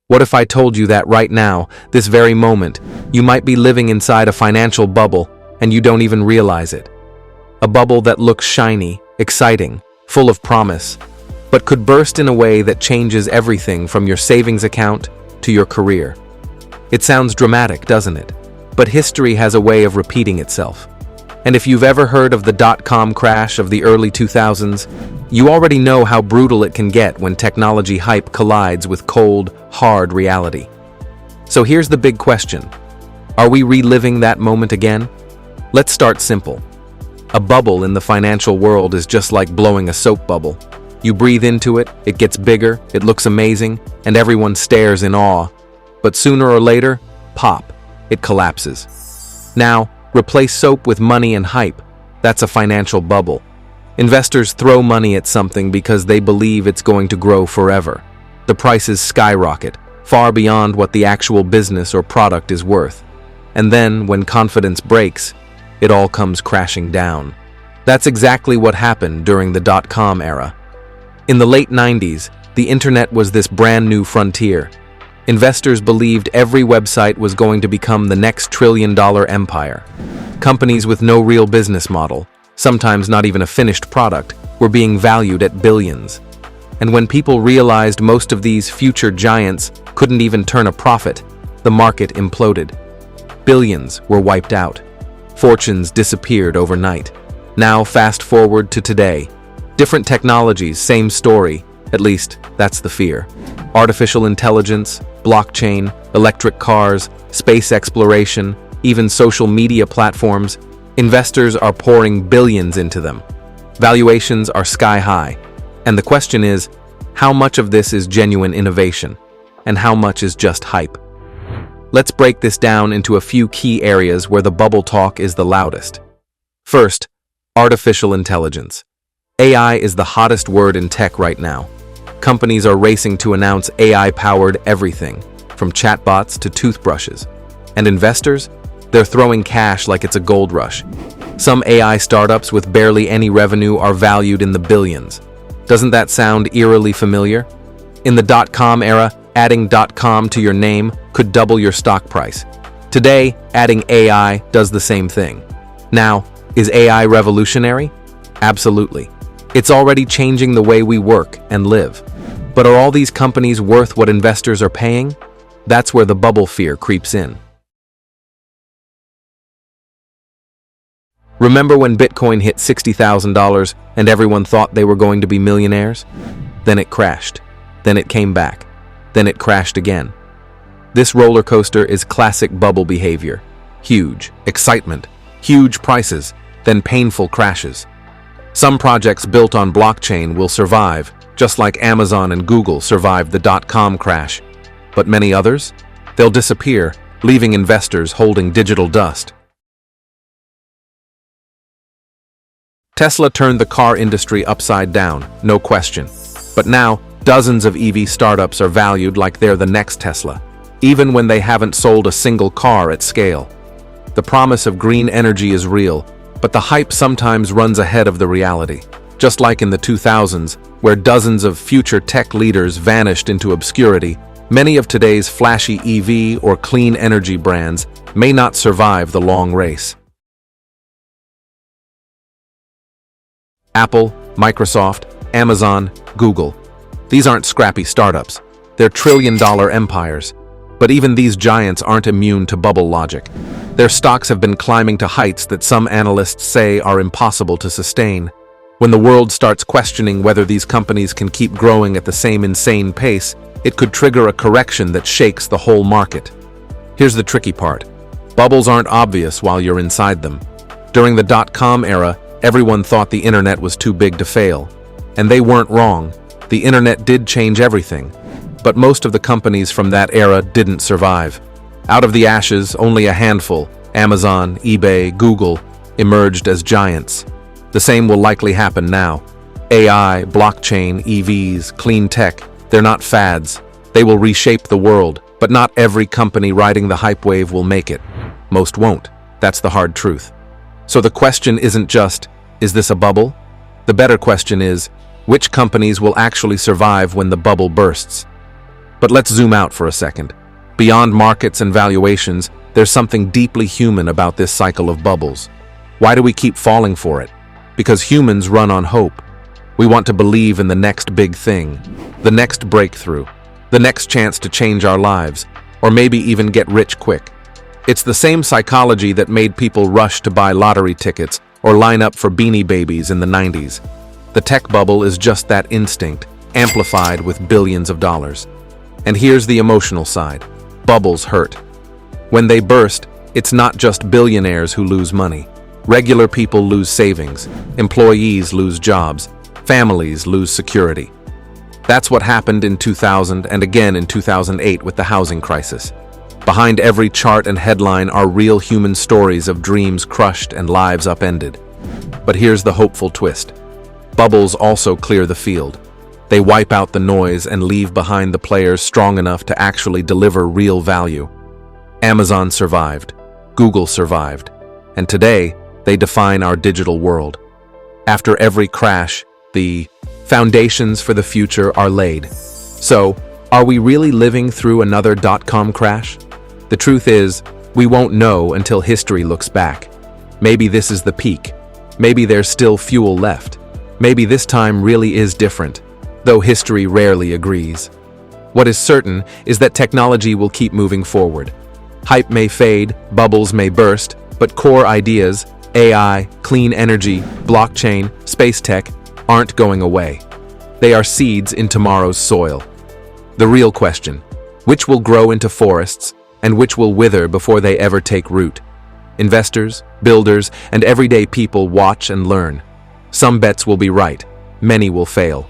What if I told you that right now, this very moment, you might be living inside a financial bubble and you don't even realize it? A bubble that looks shiny, exciting, full of promise, but could burst in a way that changes everything from your savings account to your career. It sounds dramatic, doesn't it? But history has a way of repeating itself. And if you've ever heard of the dot-com crash of the early 2000s, you already know how brutal it can get when technology hype collides with cold, hard reality. So here's the big question. Are we reliving that moment again? Let's start simple. A bubble in the financial world is just like blowing a soap bubble. You breathe into it, it gets bigger, it looks amazing, and everyone stares in awe. But sooner or later, pop, it collapses. Now, replace soap with money and hype. That's a financial bubble. Investors throw money at something because they believe it's going to grow forever. The prices skyrocket, far beyond what the actual business or product is worth. And then, when confidence breaks, it all comes crashing down. That's exactly what happened during the dot-com era. In the late 90s, the internet was this brand new frontier. Investors believed every website was going to become the next trillion-dollar empire. Companies with no real business model, sometimes not even a finished product, were being valued at billions. And when people realized most of these future giants couldn't even turn a profit, the market imploded. Billions were wiped out. Fortunes disappeared overnight. Now, fast forward to today. Different technologies, same story. At least, that's the fear. Artificial intelligence, blockchain, electric cars, space exploration, even social media platforms. Investors are pouring billions into them. Valuations are sky high. And the question is, how much of this is genuine innovation? And how much is just hype? Let's break this down into a few key areas where the bubble talk is the loudest. First, artificial intelligence. AI is the hottest word in tech right now. Companies are racing to announce AI-powered everything, from chatbots to toothbrushes. And investors? They're throwing cash like it's a gold rush. Some AI startups with barely any revenue are valued in the billions. Doesn't that sound eerily familiar? In the dot-com era, adding .com to your name could double your stock price. Today, adding AI does the same thing. Now, is AI revolutionary? Absolutely. It's already changing the way we work and live. But are all these companies worth what investors are paying? That's where the bubble fear creeps in. Remember when Bitcoin hit $60,000 and everyone thought they were going to be millionaires? Then it crashed. Then it came back. Then it crashed again. This roller coaster is classic bubble behavior. Huge excitement, huge prices, then painful crashes. Some projects built on blockchain will survive, just like Amazon and Google survived the dot-com crash. But many others? They'll disappear, leaving investors holding digital dust. Tesla turned the car industry upside down, no question. But now, dozens of EV startups are valued like they're the next Tesla, even when they haven't sold a single car at scale. The promise of green energy is real, but the hype sometimes runs ahead of the reality. Just like in the 2000s, where dozens of future tech leaders vanished into obscurity, many of today's flashy EV or clean energy brands may not survive the long race. Apple, Microsoft, Amazon, Google. These aren't scrappy startups. They're trillion-dollar empires. But even these giants aren't immune to bubble logic. Their stocks have been climbing to heights that some analysts say are impossible to sustain. When the world starts questioning whether these companies can keep growing at the same insane pace, it could trigger a correction that shakes the whole market. Here's the tricky part. Bubbles aren't obvious while you're inside them. During the dot-com era, everyone thought the internet was too big to fail. And they weren't wrong. The internet did change everything. But most of the companies from that era didn't survive. Out of the ashes, only a handful, Amazon, eBay, Google, emerged as giants. The same will likely happen now. AI, blockchain, EVs, clean tech, they're not fads. They will reshape the world, but not every company riding the hype wave will make it. Most won't. That's the hard truth. So the question isn't just, is this a bubble? The better question is, which companies will actually survive when the bubble bursts? But let's zoom out for a second. Beyond markets and valuations, there's something deeply human about this cycle of bubbles. Why do we keep falling for it? Because humans run on hope. We want to believe in the next big thing, the next breakthrough, the next chance to change our lives, or maybe even get rich quick. It's the same psychology that made people rush to buy lottery tickets or line up for Beanie Babies in the 90s. The tech bubble is just that instinct, amplified with billions of dollars. And here's the emotional side. Bubbles hurt. When they burst, it's not just billionaires who lose money. Regular people lose savings, employees lose jobs, families lose security. That's what happened in 2000 and again in 2008 with the housing crisis. Behind every chart and headline are real human stories of dreams crushed and lives upended. But here's the hopeful twist. Bubbles also clear the field. They wipe out the noise and leave behind the players strong enough to actually deliver real value. Amazon survived, Google survived, and today they define our digital world. After every crash, the foundations for the future are laid. So, are we really living through another dot-com crash? The truth is, we won't know until history looks back. Maybe this is the peak. Maybe there's still fuel left. Maybe this time really is different, though history rarely agrees. What is certain is that technology will keep moving forward. Hype may fade, bubbles may burst, but core ideas, AI, clean energy, blockchain, space tech, aren't going away. They are seeds in tomorrow's soil. The real question, which will grow into forests and which will wither before they ever take root? Investors, builders, and everyday people watch and learn. Some bets will be right, many will fail.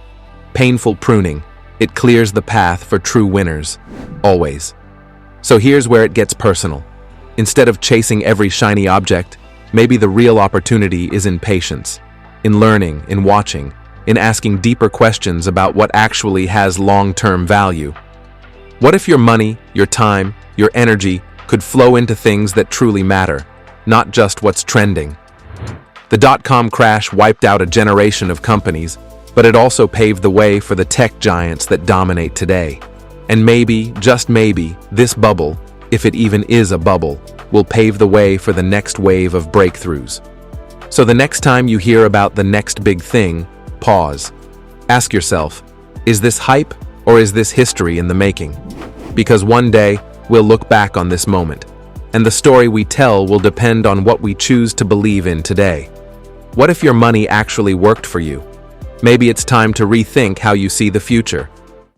Painful pruning, it clears the path for true winners, always. So here's where it gets personal. Instead of chasing every shiny object, maybe the real opportunity is in patience, in learning, in watching, in asking deeper questions about what actually has long-term value. What if your money, your time, your energy could flow into things that truly matter, not just what's trending? The dot-com crash wiped out a generation of companies, but it also paved the way for the tech giants that dominate today. And maybe, just maybe, this bubble, if it even is a bubble, will pave the way for the next wave of breakthroughs. So the next time you hear about the next big thing, pause. Ask yourself, is this hype or is this history in the making? Because one day, we'll look back on this moment, and the story we tell will depend on what we choose to believe in today. What if your money actually worked for you? Maybe it's time to rethink how you see the future.